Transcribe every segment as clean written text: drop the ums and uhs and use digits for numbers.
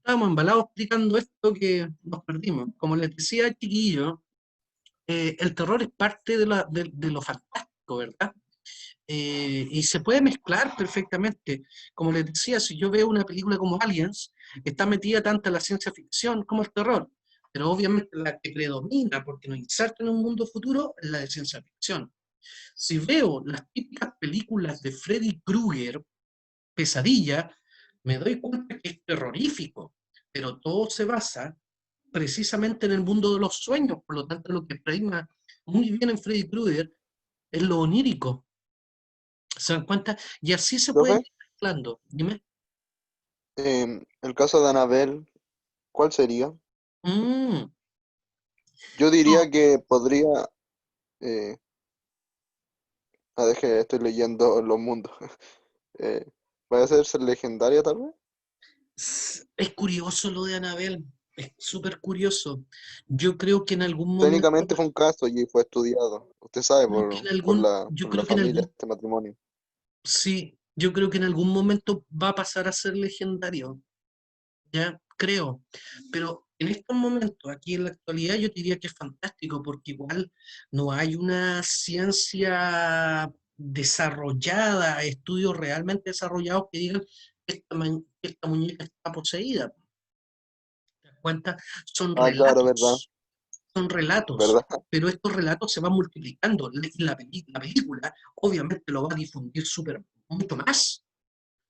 estábamos embalados explicando esto que nos perdimos. Como les decía, chiquillo, el terror es parte de lo fantástico, ¿verdad? Y se puede mezclar perfectamente. Como les decía, si yo veo una película como Aliens, está metida tanto la ciencia ficción como el terror. Pero obviamente la que predomina, porque nos inserta en un mundo futuro, es la de ciencia ficción. Si veo las típicas películas de Freddy Krueger, Pesadilla, me doy cuenta que es terrorífico, pero todo se basa precisamente en el mundo de los sueños, por lo tanto lo que prima muy bien en Freddy Krueger es lo onírico, ¿se dan cuenta? Y así se puede Profe, ir mezclando, dime. el caso de Annabelle, ¿cuál sería? Mm, Yo no, diría que podría, eh, deje, estoy leyendo los mundos. Eh, ¿Puede ser legendaria tal vez? es curioso lo de Anabel, es súper curioso. Yo creo que en algún momento, Técnicamente fue un caso y fue estudiado. Usted sabe creo que por, por la, yo por la creo que en familia, algún, este matrimonio. sí, yo creo que en algún momento va a pasar a ser legendario. Ya, creo. Pero en estos momentos, aquí en la actualidad, yo te diría que es fantástico, porque igual no hay una ciencia desarrollada, estudios realmente desarrollados que digan que que esta muñeca está poseída. ¿Te das cuenta? Son Ah, claro, verdad, relatos, son relatos, verdad. pero estos relatos se van multiplicando. La película obviamente lo va a difundir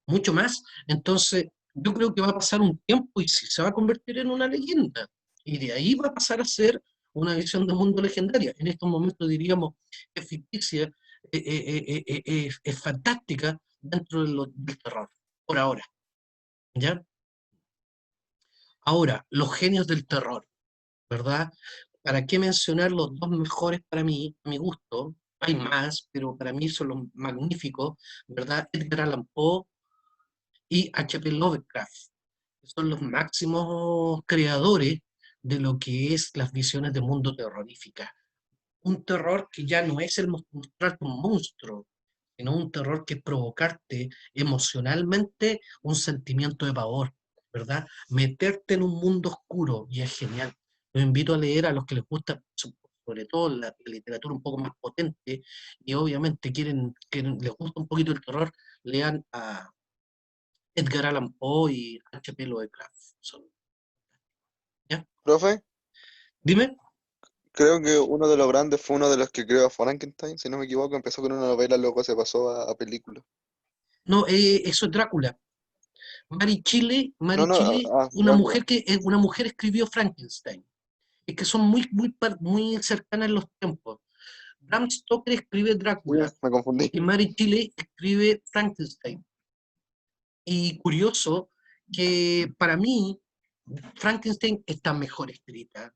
mucho más. Entonces, yo creo que va a pasar un tiempo y se va a convertir en una leyenda. Y de ahí va a pasar a ser una visión de mundo legendaria. En estos momentos diríamos que es ficticia, es fantástica dentro del terror, por ahora. ¿Ya? Ahora, los genios del terror, ¿verdad? ¿Para qué mencionar los dos mejores para mí, a mi gusto? Hay más, pero para mí son los magníficos, ¿verdad? Edgar Allan Poe y H.P. Lovecraft, que son los máximos creadores de lo que es las visiones de mundo terrorífica. Un terror que ya no es el mostrarte un monstruo, sino un terror que es provocarte emocionalmente un sentimiento de pavor, ¿verdad? Meterte en un mundo oscuro y es genial. Los invito a leer a los que les gusta, sobre todo la literatura un poco más potente y obviamente les gusta un poquito el terror, lean a Edgar Allan Poe y H.P. Lovecraft. ¿Ya? Profe, Dime. creo que uno de los grandes fue uno de los que creó a Frankenstein, si no me equivoco, empezó con una novela, luego se pasó a película. No, eso es Drácula. No, Mary no, Shelley, Drácula. una mujer escribió Frankenstein. Es que son muy cercanas en los tiempos. Bram Stoker escribe Sí, Drácula me confundí. y Mary Shelley escribe Frankenstein. Y curioso que para mí Frankenstein está mejor escrita,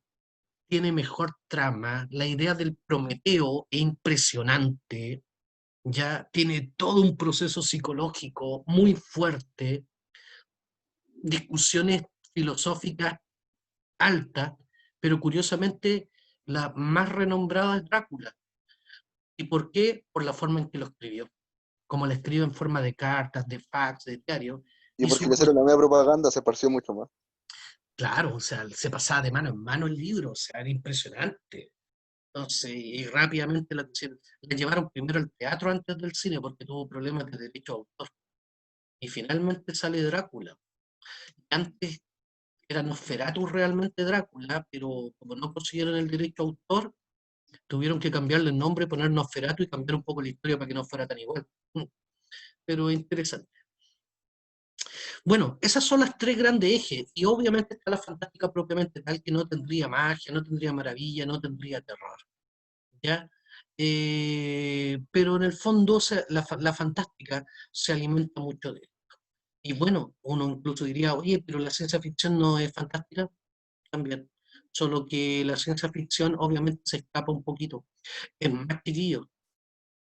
tiene mejor trama, la idea del Prometeo es impresionante, ya tiene todo un proceso psicológico muy fuerte, discusiones filosóficas altas, pero curiosamente la más renombrada es Drácula. ¿Y por qué? Por la forma en que lo escribió. Como lo escribe en forma de cartas, de fax, de diario, Y y porque su, le hicieron la media propaganda, se pareció mucho más. claro, o sea, se pasaba de mano en mano el libro, o sea, era impresionante. Entonces, y rápidamente la llevaron primero al teatro antes del cine porque tuvo problemas de derecho de autor. Y finalmente sale Drácula. Antes era Nosferatu realmente Drácula, pero como no consiguieron el derecho de autor, tuvieron que cambiarle el nombre, poner Nosferatu y cambiar un poco la historia para que no fuera tan igual. Pero es interesante. Bueno, esas son las tres grandes ejes, y obviamente está la fantástica propiamente tal, que no tendría magia, no tendría maravilla, no tendría terror, ¿ya? Pero en el fondo la fantástica se alimenta mucho de esto. Y bueno, uno incluso diría, oye, pero la ciencia ficción no es fantástica también, solo que la ciencia ficción obviamente se escapa un poquito. Es más chiquillo.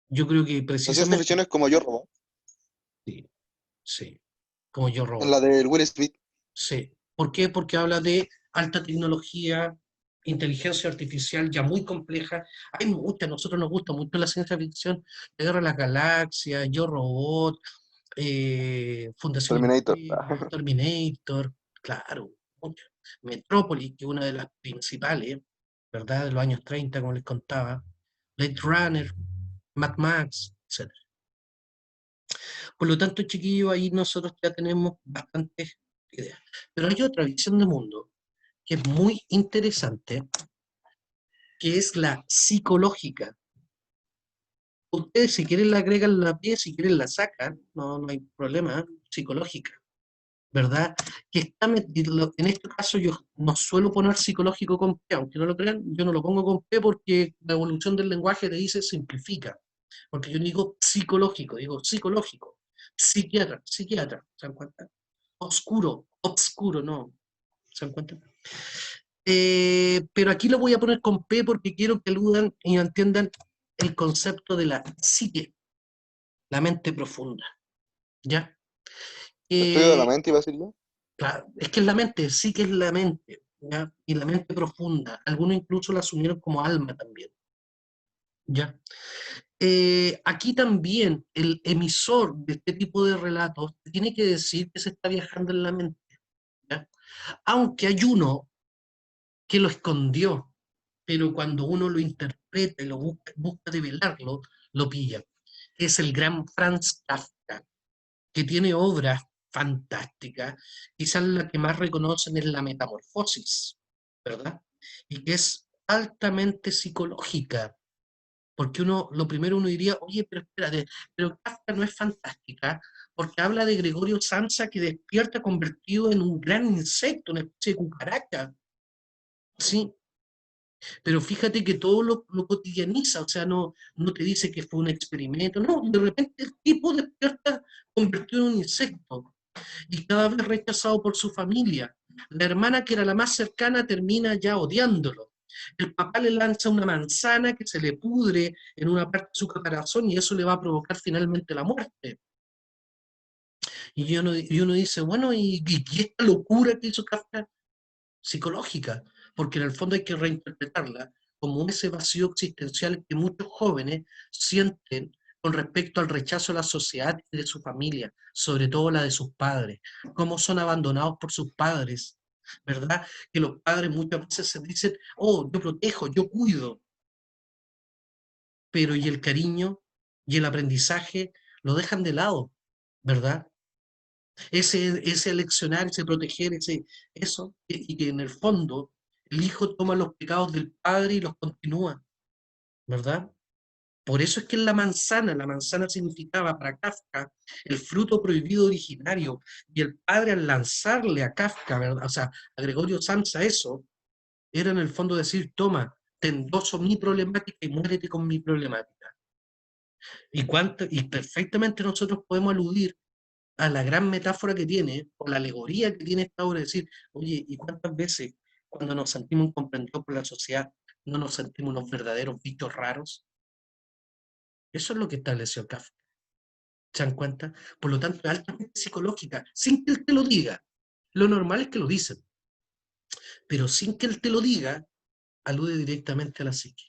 Yo creo que La ciencia precisamente, ficción es como Yo Robot, sí, sí, como Yo en Robot, la de Will Smith. sí. ¿Por qué? Porque habla de alta tecnología, inteligencia artificial ya muy compleja. Hay muchas, a nosotros nos gusta mucho la ciencia ficción, La Guerra de las Galaxias, Yo Robot, Fundación Terminator. Imperio, Terminator. claro, mucho. Metrópolis, que es una de las principales, ¿verdad? De los años 30, como les contaba. Blade Runner, Mad Max, etc. Por lo tanto, chiquillos, ahí nosotros ya tenemos bastantes ideas. Pero hay otra visión de mundo que es muy interesante, que es la psicológica. Ustedes, si quieren, la agregan la pie, si quieren, la sacan, no, no hay problema, ¿eh? Psicológica, ¿verdad? Que está metido, en este caso yo no suelo poner psicológico con P, aunque no lo crean, yo no lo pongo con P porque la evolución del lenguaje te dice simplifica, porque yo no digo psicológico, digo psicológico, psiquiatra, psiquiatra, ¿se dan cuenta? Oscuro, obscuro, no, ¿se dan cuenta? Pero aquí lo voy a poner con P porque quiero que aludan y entiendan el concepto de la psique, la mente profunda, ¿ya? Estudio de la Eh, mente, iba a decir yo. claro, es que es la mente, sí que es la mente, ¿ya? Y la mente profunda. Algunos incluso la asumieron como alma también, ¿ya? Aquí también el emisor de este tipo de relatos tiene que decir que se está viajando en la mente, ¿ya? Aunque hay uno que lo escondió, pero cuando uno lo interpreta y lo busca develarlo, lo pilla. Es el gran Franz Kafka, que tiene obras fantásticas, quizás la que más reconocen es la Metamorfosis, ¿verdad? Y que es altamente psicológica, porque uno, lo primero uno diría, oye, pero espérate, pero Kafka no es fantástica, porque habla de Gregorio Samsa que despierta convertido en un gran insecto, una especie de cucaracha, ¿sí? Pero fíjate que todo lo cotidianiza, o sea, no, no te dice que fue un experimento, no, de repente el tipo despierta convertido en un insecto y cada vez rechazado por su familia. La hermana, que era la más cercana, termina ya odiándolo. El papá le lanza una manzana que se le pudre en una parte de su caparazón y eso le va a provocar finalmente la muerte. Y uno dice, bueno, ¿y esta locura que hizo Kafka? Psicológica, porque en el fondo hay que reinterpretarla como ese vacío existencial que muchos jóvenes sienten con respecto al rechazo de la sociedad y de su familia, sobre todo la de sus padres, cómo son abandonados por sus padres, ¿verdad? Que los padres muchas veces se dicen, oh, yo protejo, yo cuido, pero y el cariño y el aprendizaje lo dejan de lado, ¿verdad? Ese leccionar, ese proteger, eso, y que en el fondo el hijo toma los pecados del padre y los continúa, ¿verdad? Por eso es que en la manzana significaba para Kafka el fruto prohibido originario, y el padre al lanzarle a Kafka, ¿verdad? O sea, a Gregorio Samsa eso, era en el fondo decir, toma, te endoso mi problemática y muérete con mi problemática. Y perfectamente nosotros podemos aludir a la gran metáfora que tiene, o la alegoría que tiene esta obra, de decir, oye, ¿y cuántas veces cuando nos sentimos incomprendidos por la sociedad, no nos sentimos unos verdaderos bichos raros? Eso es lo que estableció Kafka, ¿se dan cuenta? Por lo tanto, es altamente psicológica, sin que él te lo diga. Lo normal es que lo dicen, pero sin que él te lo diga, alude directamente a la psique.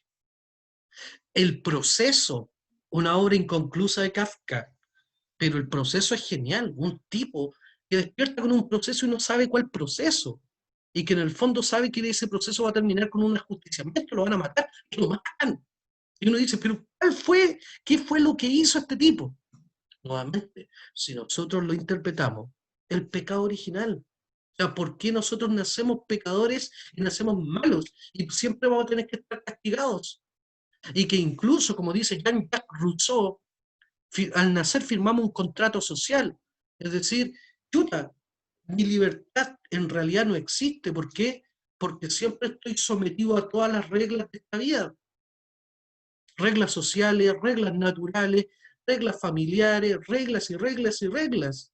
El proceso, una obra inconclusa de Kafka, pero el proceso es genial. Un tipo que despierta con un proceso y no sabe cuál proceso, y que en el fondo sabe que ese proceso va a terminar con un ajusticiamiento, lo van a matar, y lo matan. Y uno dice, pero ¿qué fue lo que hizo este tipo? Nuevamente, si nosotros lo interpretamos, el pecado original. O sea, ¿por qué nosotros nacemos pecadores y nacemos malos? Y siempre vamos a tener que estar castigados. Y que incluso, como dice Jean-Jacques Rousseau, al nacer firmamos un contrato social. Es decir, chuta, mi libertad en realidad no existe. ¿Por qué? Porque siempre estoy sometido a todas las reglas de esta vida. Reglas sociales, reglas naturales, reglas familiares, reglas y reglas y reglas.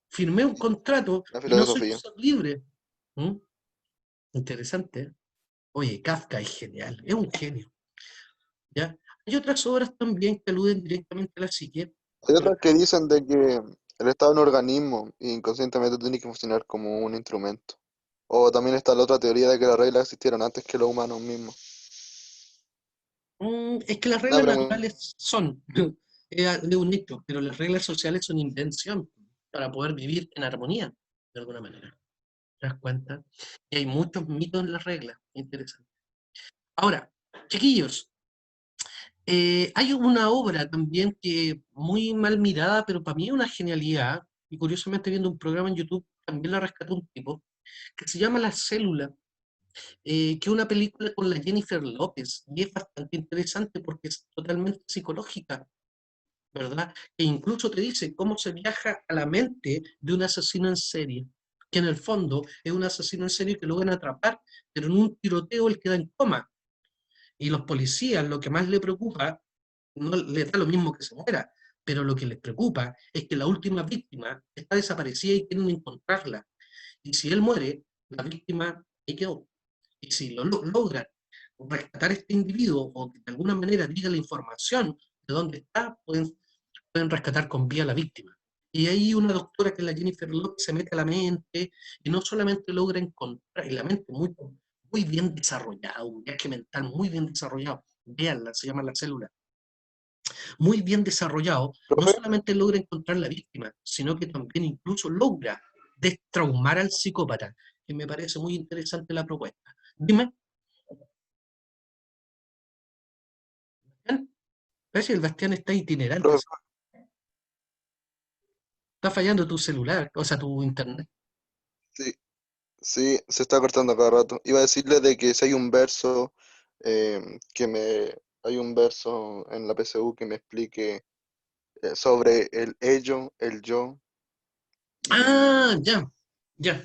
Firmé un contrato La y no soy un filosofía. ser libre. ¿Mm? Interesante, ¿eh? Oye, Kafka es genial, es un genio. ¿Ya? Hay otras obras también que aluden directamente a la psique. Hay Por otras que dicen de que el estado de un organismo y inconscientemente tiene que funcionar como un instrumento. O también está la otra teoría de que las reglas existieron antes que los humanos mismos. Es que las No, reglas pero naturales son de un hecho, pero las reglas sociales son invención para poder vivir en armonía, de alguna manera. ¿Te das cuenta? Y hay muchos mitos en las reglas. Interesante. Ahora, chiquillos, hay una obra también que muy mal mirada, pero para mí es una genialidad, y curiosamente viendo un programa en YouTube también la rescató un tipo, que se llama La Célula, que es una película con la Jennifer López, y es bastante interesante porque es totalmente psicológica, ¿verdad? E incluso te dice cómo se viaja a la mente de un asesino en serie, que en el fondo es un asesino en serie que lo van a atrapar, pero en un tiroteo él queda en coma. Y los policías lo que más le preocupa, no les da lo mismo que se muera, pero lo que les preocupa es que la última víctima está desaparecida y quieren encontrarla. Y si él muere, la víctima ahí quedó. Y si logran rescatar a este individuo o que de alguna manera diga la información de dónde está, pueden rescatar con vida a la víctima. Y ahí una doctora que es la Jennifer Lopez se mete a la mente y no solamente logra encontrar, y la mente muy bien desarrollada, un viaje mental muy bien desarrollado, véanla, se llama La Célula, muy bien desarrollado, no Profe, solamente logra encontrar la víctima, sino que también incluso logra destraumar al psicópata, que me parece muy interesante la propuesta. Dime, parece que el Bastián está itinerante, profe, está fallando tu celular, o sea, tu internet. sí, sí, se está cortando cada rato. Iba a decirle de que si hay un verso hay un verso en la PSU que me explique sobre el ello, el yo, y Ah, ya, ya.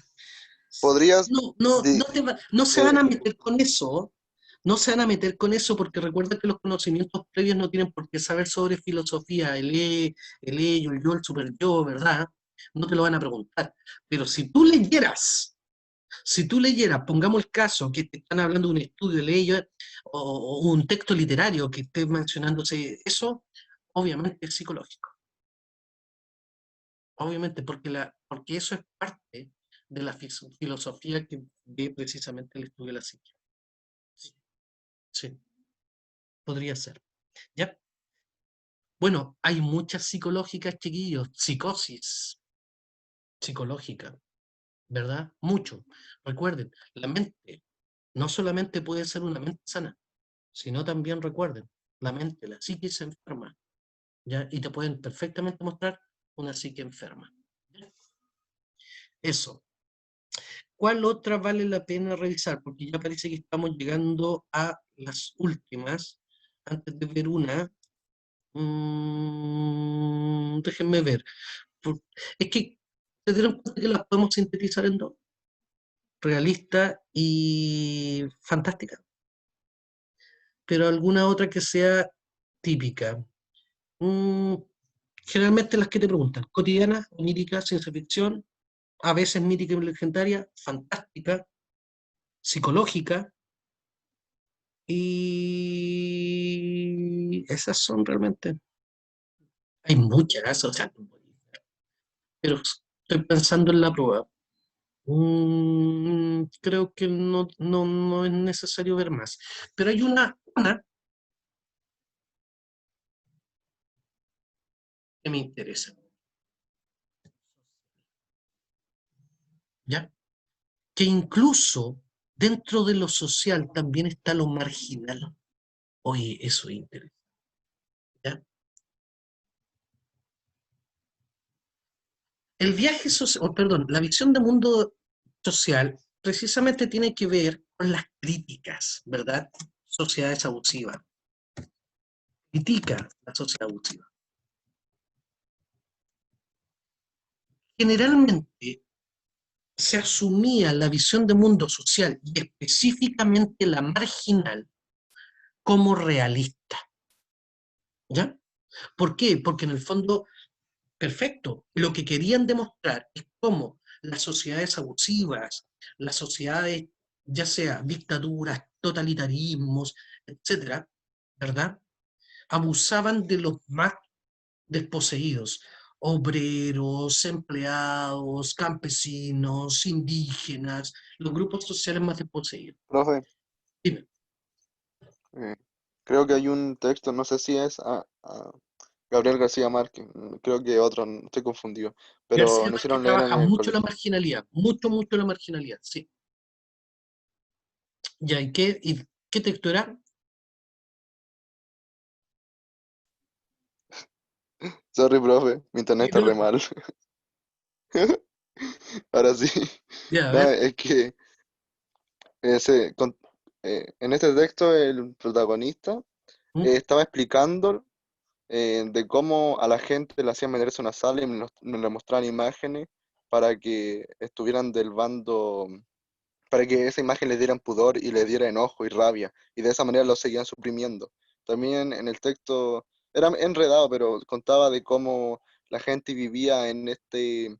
podrías, No se van eh, a meter con eso, no se van a meter con eso porque recuerda que los conocimientos previos no tienen por qué saber sobre filosofía, el ello, el yo, el super yo, ¿verdad? No te lo van a preguntar. Pero si tú leyeras, pongamos el caso que te están hablando de un estudio de ello o un texto literario que esté mencionándose eso, obviamente es psicológico. Obviamente, porque eso es parte de la filosofía que ve precisamente el estudio de la psique. Sí, sí, podría ser. ¿Ya? Bueno, hay muchas psicológicas, chiquillos, psicosis psicológica, ¿verdad? Mucho. Recuerden, la mente no solamente puede ser una mente sana, sino también recuerden, la mente, la psique se enferma, ¿ya? Y te pueden perfectamente mostrar una psique enferma. ¿Ya? Eso. ¿Cuál otra vale la pena revisar? Porque ya parece que estamos llegando a las últimas. Antes de ver una, déjenme ver. Es que se dieron cuenta que las podemos sintetizar en dos, realista y fantástica, pero alguna otra que sea típica. Mm, Generalmente las que te preguntan, cotidiana, onírica, ciencia ficción, a veces mítica y legendaria, fantástica, psicológica, y esas son realmente, hay muchas, o sea, pero estoy pensando en la prueba. Creo que no es necesario ver más. Pero hay una que me interesa, ¿ya? Que incluso dentro de lo social también está lo marginal. Oye, eso es interesante, ¿ya? El viaje social, perdón, la visión de mundo social precisamente tiene que ver con las críticas, ¿verdad? Sociedades abusivas. Critica la sociedad abusiva. Generalmente se asumía la visión de mundo social y específicamente la marginal como realista, ¿ya? ¿Por qué? Porque en el fondo, perfecto, lo que querían demostrar es cómo las sociedades abusivas, las sociedades, ya sea dictaduras, totalitarismos, etcétera, ¿verdad? Abusaban de los más desposeídos, obreros, empleados, campesinos, indígenas, los grupos sociales más desposeídos. profe, Dime. creo que hay un texto, no sé si es Gabriel García Márquez, creo que otro, estoy confundido, pero García nos Márquez hicieron leer en trabaja el mucho la colegio. marginalidad, mucho, mucho la marginalidad, sí. Ya, ¿y qué texto era? Sorry, profe, mi internet Sí, está re no, mal. Ahora sí. ya, a No, ver. es que ese, en este texto el protagonista ¿Mm? estaba explicando de cómo a la gente le hacían meterse en una sala y nos le mostraban imágenes para que estuvieran del bando, para que esa imagen le diera pudor y le diera enojo y rabia, y de esa manera lo seguían suprimiendo. También en el texto era enredado, pero contaba de cómo la gente vivía en este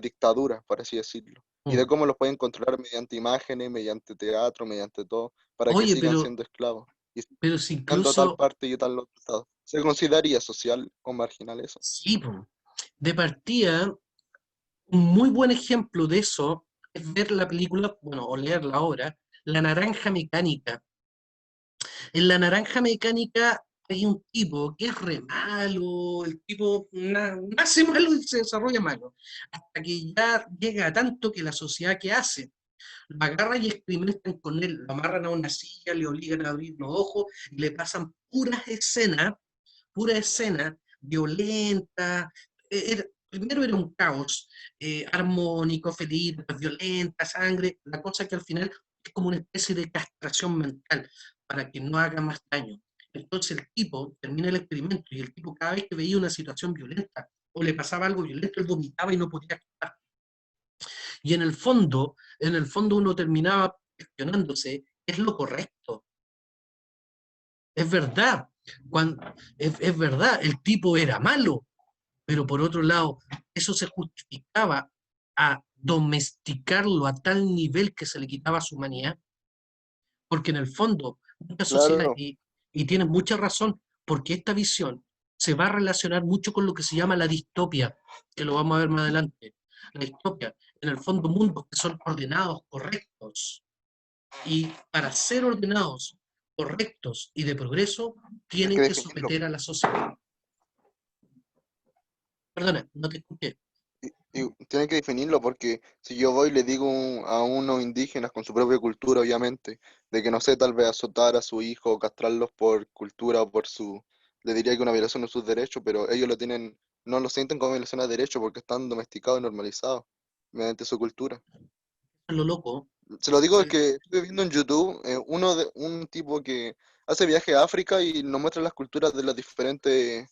dictadura, por así decirlo, y de Mm. cómo los pueden controlar mediante imágenes, mediante teatro, mediante todo, para que Oye, sigan siendo esclavos y pero si siendo tal incluso, parte y tal otro estado. ¿Se consideraría social o marginal eso? sí, po, de partida, un muy buen ejemplo de eso es ver la película, bueno, o leer la obra, La Naranja Mecánica. En La Naranja Mecánica hay un tipo que es re malo, el tipo nace malo y se desarrolla malo, hasta que ya llega a tanto que la sociedad que hace, lo agarran y experimentan con él, lo amarran a una silla, le obligan a abrir los ojos y le pasan pura escena violenta. Primero era un caos, armónico, feliz, violenta, sangre, la cosa que al final es como una especie de castración mental para que no haga más daño. Entonces el tipo termina el experimento y el tipo cada vez que veía una situación violenta o le pasaba algo violento, él vomitaba y no podía actuar. Y en el fondo uno terminaba cuestionándose, ¿es lo correcto? Es verdad, es verdad, el tipo era malo, pero por otro lado, eso se justificaba a domesticarlo a tal nivel que se le quitaba su humanidad, porque en el fondo, muchas sociedades, Claro, y tienes mucha razón, porque esta visión se va a relacionar mucho con lo que se llama la distopia, que lo vamos a ver más adelante. La distopia, en el fondo, mundos que son ordenados, correctos, y para ser ordenados, correctos y de progreso, hay que tienen que definirlo. someter a la sociedad. Perdona, no te escuché. Y tienen que definirlo porque si yo voy y le digo a unos indígenas con su propia cultura, obviamente, de que no sé, tal vez azotar a su hijo o castrarlos por cultura o por su, le diría que una violación de sus derechos, pero ellos lo tienen, no lo sienten como violación de derechos porque están domesticados y normalizados mediante su cultura. Es lo loco. Se lo digo El- porque estuve viendo en YouTube un tipo que hace viaje a África y nos muestra las culturas de las diferentes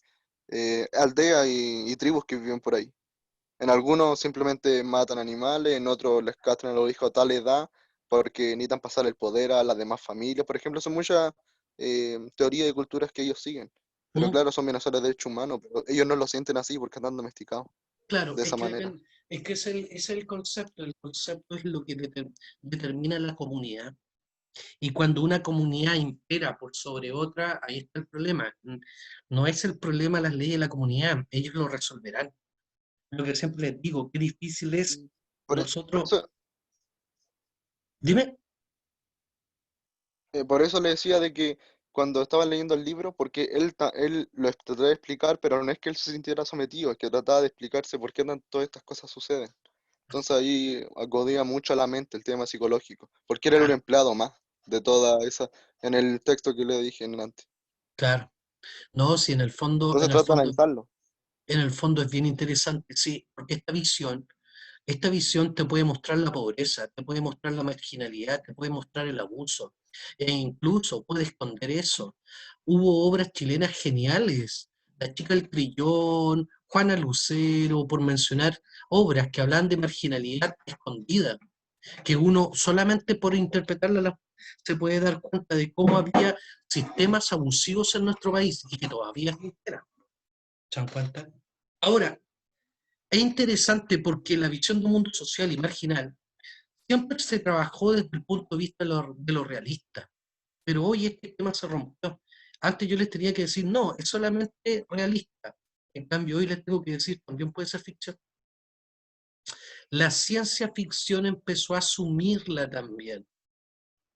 aldeas y tribus que viven por ahí. En algunos simplemente matan animales, en otros les castran a los hijos a tal edad porque necesitan pasar el poder a las demás familias. Por ejemplo, son muchas teorías y culturas que ellos siguen. Pero ¿Mm? claro, son violaciones de derechos humanos, pero ellos no lo sienten así porque están domesticados Claro, de es esa que manera. depende, es que es el concepto. El concepto es lo que determina la comunidad. Y cuando una comunidad impera por sobre otra, ahí está el problema. No es el problema las leyes de la comunidad, ellos lo resolverán. Lo que siempre les digo, qué difícil es Por nosotros. eso, Dime. por eso le decía de que cuando estaba leyendo el libro, porque él lo trató de explicar, pero no es que él se sintiera sometido, es que trataba de explicarse por qué todas estas cosas suceden. Entonces ahí acudía mucho a la mente el tema psicológico, porque era un Claro, empleado más de toda esa, en el texto que le dije en antes. claro. No, si Entonces trata de analizarlo. en el fondo es bien interesante, sí, porque esta visión te puede mostrar la pobreza, te puede mostrar la marginalidad, te puede mostrar el abuso, e incluso puede esconder eso. Hubo obras chilenas geniales, La chica del trillón, Juana Lucero, por mencionar obras que hablan de marginalidad escondida, que uno solamente por interpretarla se puede dar cuenta de cómo había sistemas abusivos en nuestro país y que todavía existieran. ¿Se dan cuenta? Ahora, es interesante porque la visión de un mundo social y marginal siempre se trabajó desde el punto de vista de lo realista, pero hoy este tema se rompió. Antes yo les tenía que decir, no, es solamente realista. En cambio, hoy les tengo que decir, también puede ser ficción. La ciencia ficción empezó a asumirla también,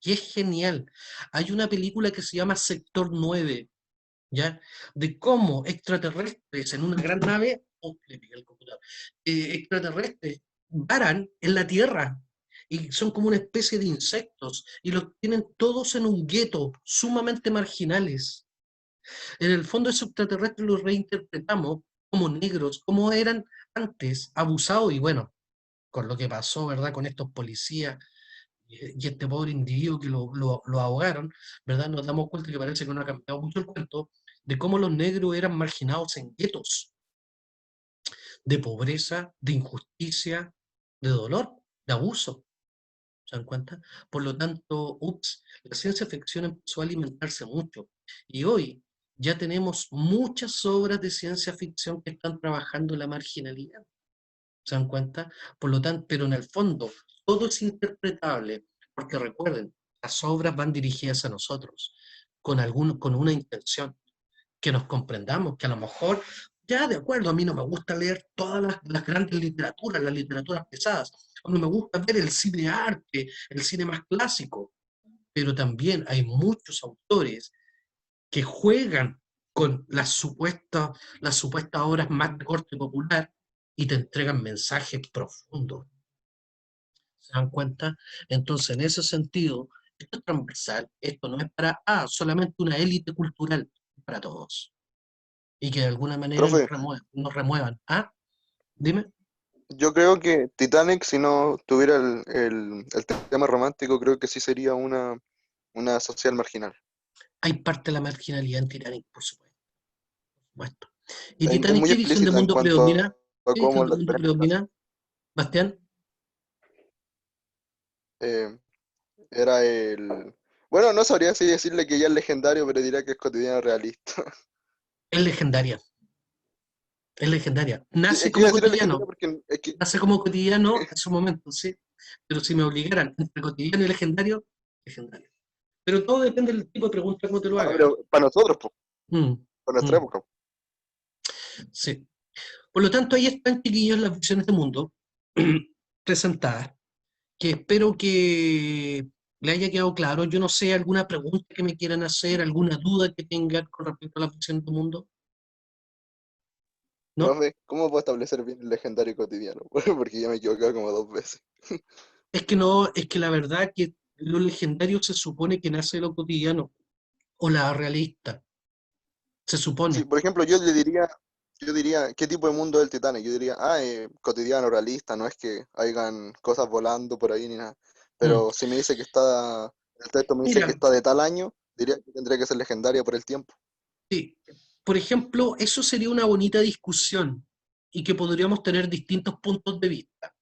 y es genial. Hay una película que se llama Sector 9, ¿ya? De cómo extraterrestres en una gran nave, oh, le piqué el computador, extraterrestres varan en la Tierra y son como una especie de insectos y los tienen todos en un gueto, sumamente marginales. En el fondo esos extraterrestres los reinterpretamos como negros, como eran antes, abusados y bueno, con lo que pasó, ¿verdad? Con estos policías y este pobre individuo que lo ahogaron, ¿verdad? Nos damos cuenta que parece que no ha cambiado mucho el cuento de cómo los negros eran marginados en guetos de pobreza, de injusticia, de dolor, de abuso. ¿Se dan cuenta? Por lo tanto, la ciencia ficción empezó a alimentarse mucho. Y hoy ya tenemos muchas obras de ciencia ficción que están trabajando la marginalidad. ¿Se dan cuenta? Por lo tanto, pero en el fondo, todo es interpretable, porque recuerden, las obras van dirigidas a nosotros, con una intención, que nos comprendamos, que a lo mejor, ya de acuerdo, a mí no me gusta leer todas las grandes literaturas, las literaturas pesadas, a mí me gusta ver el cine arte, el cine más clásico, pero también hay muchos autores que juegan con las supuestas obras más de corte popular y te entregan mensajes profundos. ¿Se dan cuenta? Entonces, en ese sentido, esto es transversal, esto no es para solamente una élite cultural, es para todos. Y que de alguna manera Profe, nos remuevan. ¿Ah? Dime. yo creo que Titanic, si no tuviera el tema romántico, creo que sí sería una social marginal. Hay parte de la marginalidad en Titanic, por supuesto. Por supuesto. ¿Y Es Titanic muy qué visión de explícita en mundo predomina? cuanto a ¿Qué cómo visión de las mundo diferentes clases. predomina, Bastián? eh, Era el... Bueno, no sabría si decirle que ya es legendario, pero diría que es cotidiano realista. Es legendaria. Es legendaria. Sí, Nace es que iba como a decir legendario cotidiano. porque es que... Nace como cotidiano en su momento, sí. Pero si me obligaran entre cotidiano y legendario, legendario. Pero todo depende del tipo de pregunta como te lo No, hagas. pero para nosotros, po, Mm, para nuestra mm, época. sí. Por lo tanto, ahí están, chiquillos, las visiones de mundo presentadas, que espero que le haya quedado claro. Yo no sé, alguna pregunta que me quieran hacer, alguna duda que tengan con respecto a la visiones de mundo, ¿no? Profe, ¿cómo puedo establecer bien el legendario cotidiano? Porque ya me he equivocado como 2 veces. Es que no, es que la verdad que lo legendario se supone que nace de lo cotidiano, o la realista, se Sí, supone. por ejemplo, yo diría, ¿qué tipo de mundo es el Titanic? Yo diría, cotidiano, realista, no es que hayan cosas volando por ahí ni nada. Mm. Pero si me dice que está, el texto me dice que Mira, está de tal año, diría que tendría que ser legendaria por el tiempo. sí, por ejemplo, eso sería una bonita discusión y que podríamos tener distintos puntos de vista.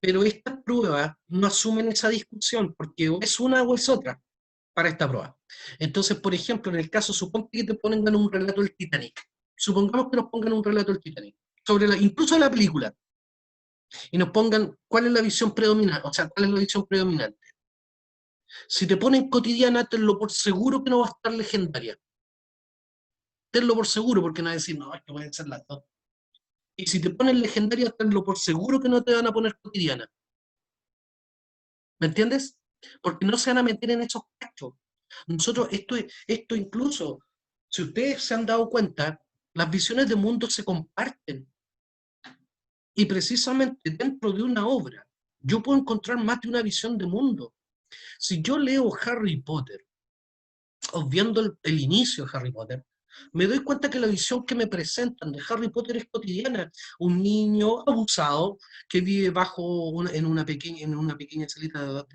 Pero estas pruebas no asumen esa discusión porque o es una o es otra para esta prueba. Entonces, por ejemplo, en el caso, suponte que te pongan un relato del Titanic. Supongamos que nos pongan un relato del Titanic, incluso de la película, y nos pongan cuál es la visión predominante, o sea, cuál es la visión predominante. Si te ponen cotidiana, tenlo por seguro que no va a estar legendaria. Tenlo por seguro, porque no va a decir, no, es que pueden ser las dos. Y si te ponen legendaria, tenlo por seguro que no te van a poner cotidiana. ¿Me entiendes? Porque no se van a meter en esos cachos. Nosotros, esto incluso, si ustedes se han dado cuenta, las visiones de mundo se comparten. Y precisamente dentro de una obra, yo puedo encontrar más de una visión de mundo. Si yo leo Harry Potter, obviando el inicio de Harry Potter, me doy cuenta que la visión que me presentan de Harry Potter es cotidiana. Un niño abusado que vive en una pequeña celita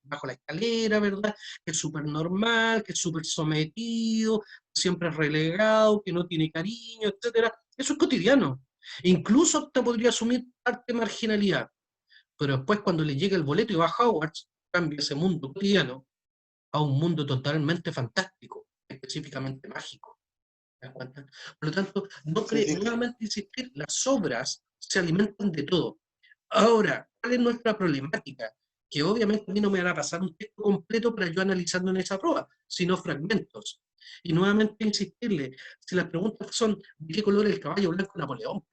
bajo la escalera, ¿verdad? Que es súper normal, que es súper sometido, siempre es relegado, que no tiene cariño, etcétera. Eso es cotidiano. Incluso te podría asumir parte de marginalidad. Pero después cuando le llega el boleto y va a Hogwarts, cambia ese mundo cotidiano a un mundo totalmente fantástico, específicamente mágico. ¿Te das cuenta? Por lo tanto, Sí, sí. nuevamente insistir, las obras se alimentan de todo. Ahora, ¿cuál es nuestra problemática? Que obviamente a mí no me van a pasar un texto completo para yo analizarlo en esa prueba, sino fragmentos. Y nuevamente insistirle, si las preguntas son ¿de qué color es el caballo blanco de Napoleón?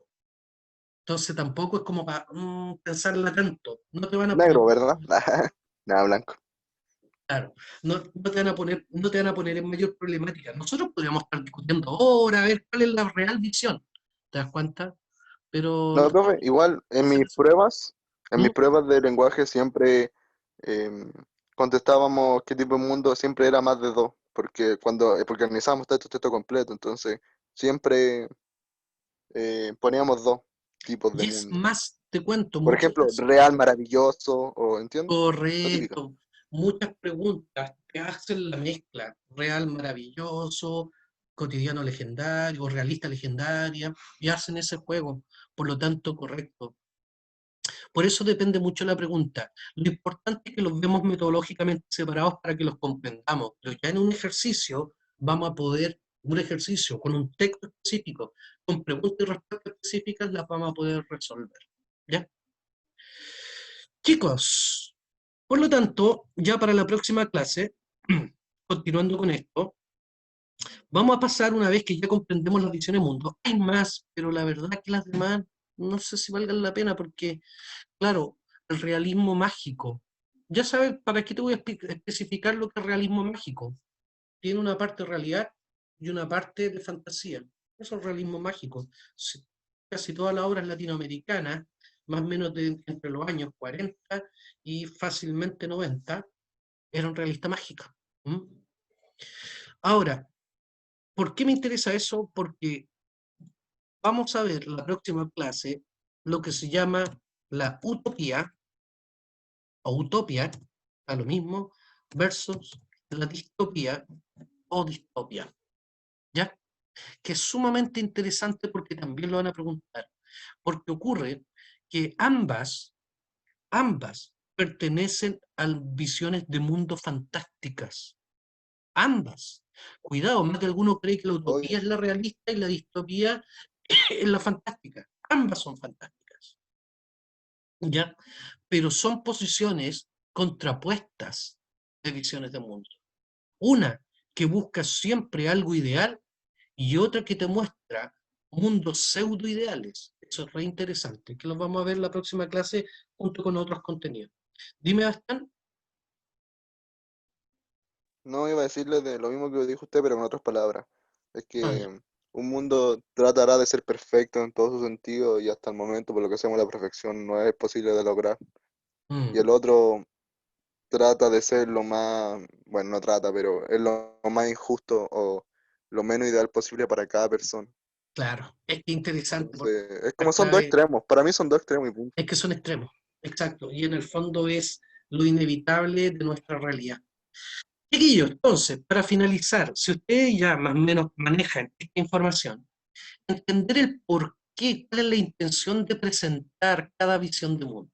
Entonces tampoco es como para pensarla tanto. No te van a Negro, ¿verdad? Nada, blanco. Claro, no te van a poner, no te van a poner en mayor problemática. Nosotros podríamos estar discutiendo ahora, a ver cuál es la real visión. ¿Te das cuenta? Pero No, no profe, igual hacer eso. en ¿Mm? mis pruebas de lenguaje siempre em, contestábamos qué tipo de mundo siempre era más de dos, porque organizábamos texto completo, entonces siempre poníamos dos tipos de Y es mundo. más, te cuento, Por muchas ejemplo, veces, real, maravilloso, o ¿entiendes? La típica. correcto, muchas preguntas que hacen la mezcla, real maravilloso, cotidiano legendario, realista legendaria, y hacen ese juego. Por lo tanto, correcto. Por eso depende mucho la pregunta. Lo importante es que los vemos metodológicamente separados para que los comprendamos. Pero ya en un ejercicio vamos a poder, un ejercicio con un texto específico, con preguntas y respuestas específicas, las vamos a poder resolver. ¿Ya? Chicos, por lo tanto, ya para la próxima clase, continuando con esto, vamos a pasar una vez que ya comprendemos las visiones de mundo. Hay más, pero la verdad es que las demás no sé si valgan la pena porque claro, el realismo mágico. Ya sabes, ¿para qué te voy a especificar lo que es realismo mágico? Tiene una parte de realidad y una parte de fantasía. Eso es realismo mágico. Casi todas las obras latinoamericanas, más o menos entre los años 40 y fácilmente 90, eran realistas mágicas. ¿Mm? Ahora, ¿por qué me interesa eso? Porque vamos a ver la próxima clase lo que se llama la utopía o utopia, a lo mismo, versus la distopía o distopia, ¿ya? Que es sumamente interesante porque también lo van a preguntar, porque ocurre que ambas pertenecen a visiones de mundo fantásticas, ambas. Cuidado, más de alguno cree que la utopía Obvio. es la realista y la distopía es la fantástica. Ambas son fantásticas, ¿ya? Pero son posiciones contrapuestas de visiones de mundo. Una que busca siempre algo ideal y otra que te muestra mundos pseudo ideales. Eso es re interesante, que lo vamos a ver en la próxima clase junto con otros contenidos. Dime, Bastán. No iba a decirle de lo mismo que dijo usted, pero con otras palabras. Es Ah, ya. que un mundo tratará de ser perfecto en todo su sentido y hasta el momento, por lo que sabemos, la perfección no es posible de lograr. Y Mm, el otro trata de ser lo más, bueno, no trata, pero es lo más injusto o lo menos ideal posible para cada persona. claro, es que interesante porque Entonces, es como son dos muestra extremos. Para mí son dos extremos y punto. es que son extremos, exacto, y en el fondo es lo inevitable de nuestra realidad. Chiquillos, entonces, para finalizar, si ustedes ya más o menos manejan esta información, entender el por qué, cuál es la intención de presentar cada visión de mundo.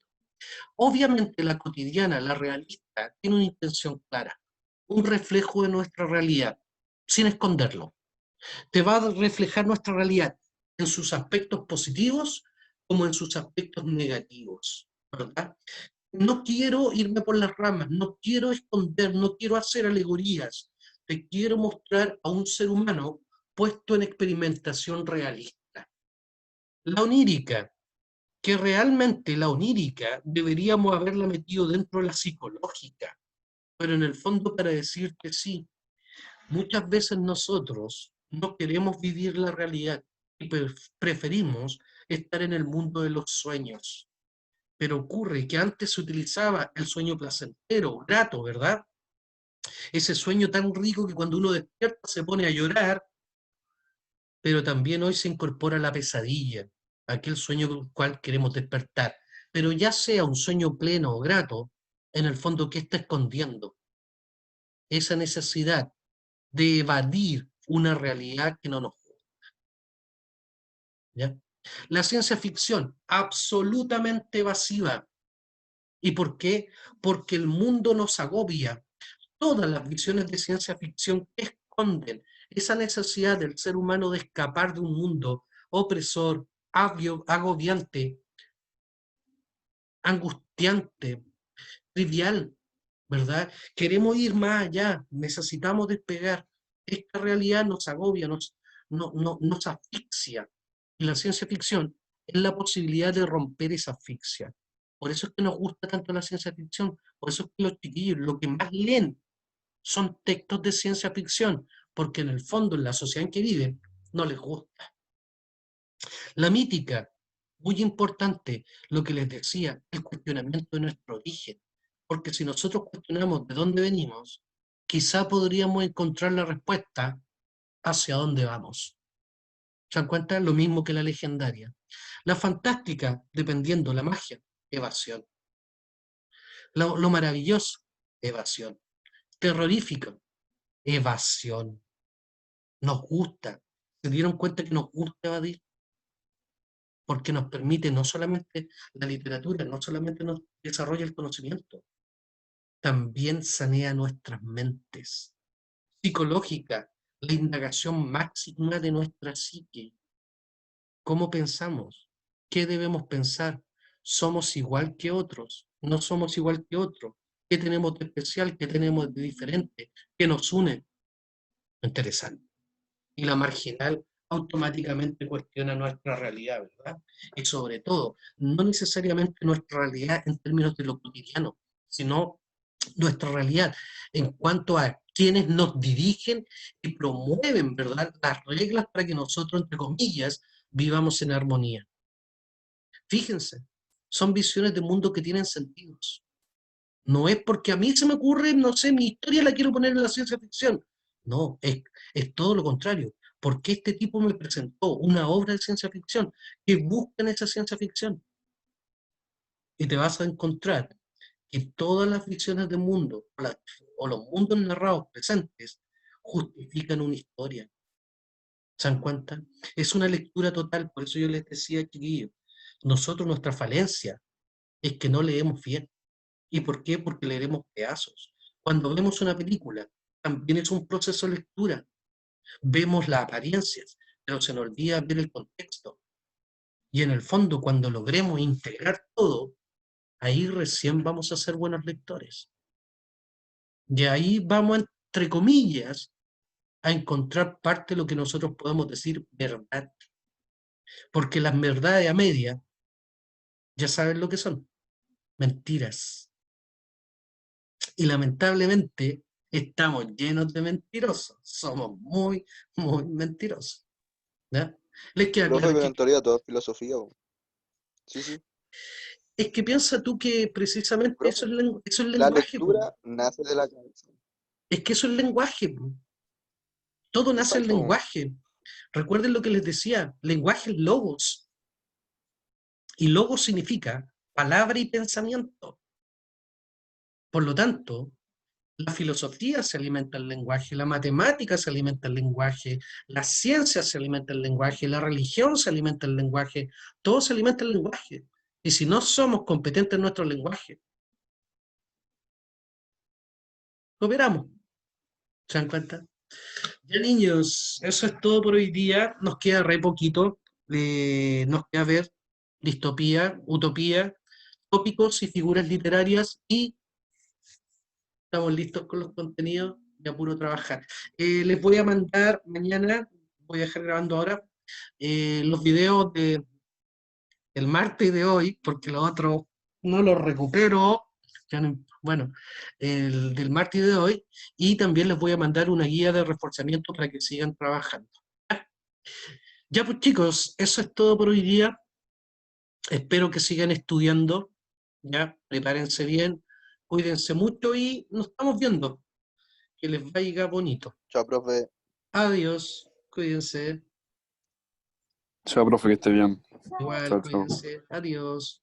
Obviamente la cotidiana, la realista, tiene una intención clara, un reflejo de nuestra realidad, sin esconderlo. Te va a reflejar nuestra realidad en sus aspectos positivos como en sus aspectos negativos, ¿verdad? No quiero irme por las ramas, no quiero esconder, no quiero hacer alegorías, te quiero mostrar a un ser humano puesto en experimentación realista. La onírica, que realmente la onírica deberíamos haberla metido dentro de la psicológica, pero en el fondo para decir que sí, muchas veces nosotros no queremos vivir la realidad y preferimos estar en el mundo de los sueños. Pero ocurre que antes se utilizaba el sueño placentero, grato, ¿verdad? Ese sueño tan rico que cuando uno despierta se pone a llorar, pero también hoy se incorpora la pesadilla, aquel sueño con el cual queremos despertar. Pero ya sea un sueño pleno o grato, en el fondo, ¿qué está escondiendo? Esa necesidad de evadir una realidad que no nos gusta, ¿ya? La ciencia ficción, absolutamente evasiva. ¿Y por qué? Porque el mundo nos agobia. Todas las visiones de ciencia ficción esconden esa necesidad del ser humano de escapar de un mundo opresor, agobiante, angustiante, trivial, ¿verdad? Queremos ir más allá, necesitamos despegar. Esta realidad nos agobia, nos asfixia. Y la ciencia ficción es la posibilidad de romper esa asfixia. Por eso es que nos gusta tanto la ciencia ficción, Por eso es que los chiquillos lo que más leen son textos de ciencia ficción, porque en el fondo, en la sociedad en que viven, no les gusta. La mítica, muy importante, lo que les decía, el cuestionamiento de nuestro origen. Porque si nosotros cuestionamos de dónde venimos, quizá podríamos encontrar la respuesta hacia dónde vamos. ¿Se dan cuenta? Lo mismo que la legendaria. La fantástica, dependiendo la magia, evasión. Lo maravilloso, evasión. Terrorífico, evasión. Nos gusta. ¿Se dieron cuenta que nos gusta evadir? Porque nos permite no solamente la literatura, no solamente nos desarrolla el conocimiento, también sanea nuestras mentes. Psicológica, la indagación máxima de nuestra psique. ¿Cómo pensamos? ¿Qué debemos pensar? ¿Somos igual que otros? ¿No somos igual que otros? ¿Qué tenemos de especial? ¿Qué tenemos de diferente? ¿Qué nos une? Interesante. Y la marginal automáticamente cuestiona nuestra realidad, ¿verdad? Y sobre todo, no necesariamente nuestra realidad en términos de lo cotidiano, sino nuestra realidad en cuanto a quienes nos dirigen y promueven, ¿verdad?, las reglas para que nosotros, entre comillas, vivamos en armonía. Fíjense, son visiones de mundo que tienen sentidos. No es porque a mí se me ocurre, no sé, mi historia la quiero poner en la ciencia ficción. No, es todo lo contrario. Porque este tipo me presentó una obra de ciencia ficción que busca en esa ciencia ficción. Y te vas a encontrar que todas las visiones del mundo o los mundos narrados presentes justifican una historia. ¿Se dan cuenta? Es una lectura total, por eso yo les decía, chiquillos, nosotros nuestra falencia es que no leemos bien. ¿Y por qué? Porque leeremos pedazos. Cuando vemos una película, también es un proceso de lectura. Vemos las apariencias, pero se nos olvida ver el contexto. Y en el fondo, cuando logremos integrar todo, ahí recién vamos a ser buenos lectores. Y ahí vamos, entre comillas, a encontrar parte de lo que nosotros podemos decir verdad. Porque las verdades a media, ya saben lo que son, mentiras. Y lamentablemente estamos llenos de mentirosos. Somos muy, muy mentirosos. ¿Ya? Les queda Profe, claro pero que en teoría todo es filosofía, po. Sí, sí. es que piensa tú que precisamente Profe, eso es la lenguaje, po. lectura nace de la cabeza. Es que eso es lenguaje, po. Todo nace en Exacto. lenguaje. Recuerden lo que les decía, lenguaje es logos. Y logos significa palabra y pensamiento. Por lo tanto, la filosofía se alimenta del lenguaje, la matemática se alimenta del lenguaje, la ciencia se alimenta del lenguaje, la religión se alimenta del lenguaje, todo se alimenta del lenguaje. Y si no somos competentes en nuestro lenguaje, cooperamos. ¿Se dan cuenta? Ya niños, eso es todo por hoy día. Nos queda re poquito. Nos queda ver distopía, utopía, tópicos y figuras literarias y estamos listos con los contenidos y a puro trabajar. Les voy a mandar mañana, voy a dejar grabando ahora, los videos del martes de hoy, porque los otros no los recupero. Ya no, bueno, el del martes de hoy, y también les voy a mandar una guía de reforzamiento para que sigan trabajando. Ya pues chicos, eso es todo por hoy día. Espero que sigan estudiando, ya, prepárense bien, cuídense mucho y nos estamos viendo. Que les vaya bonito. Chao, profe. Adiós, cuídense. Chao, profe, que esté bien. Igual, Chao, chao. cuídense. Adiós.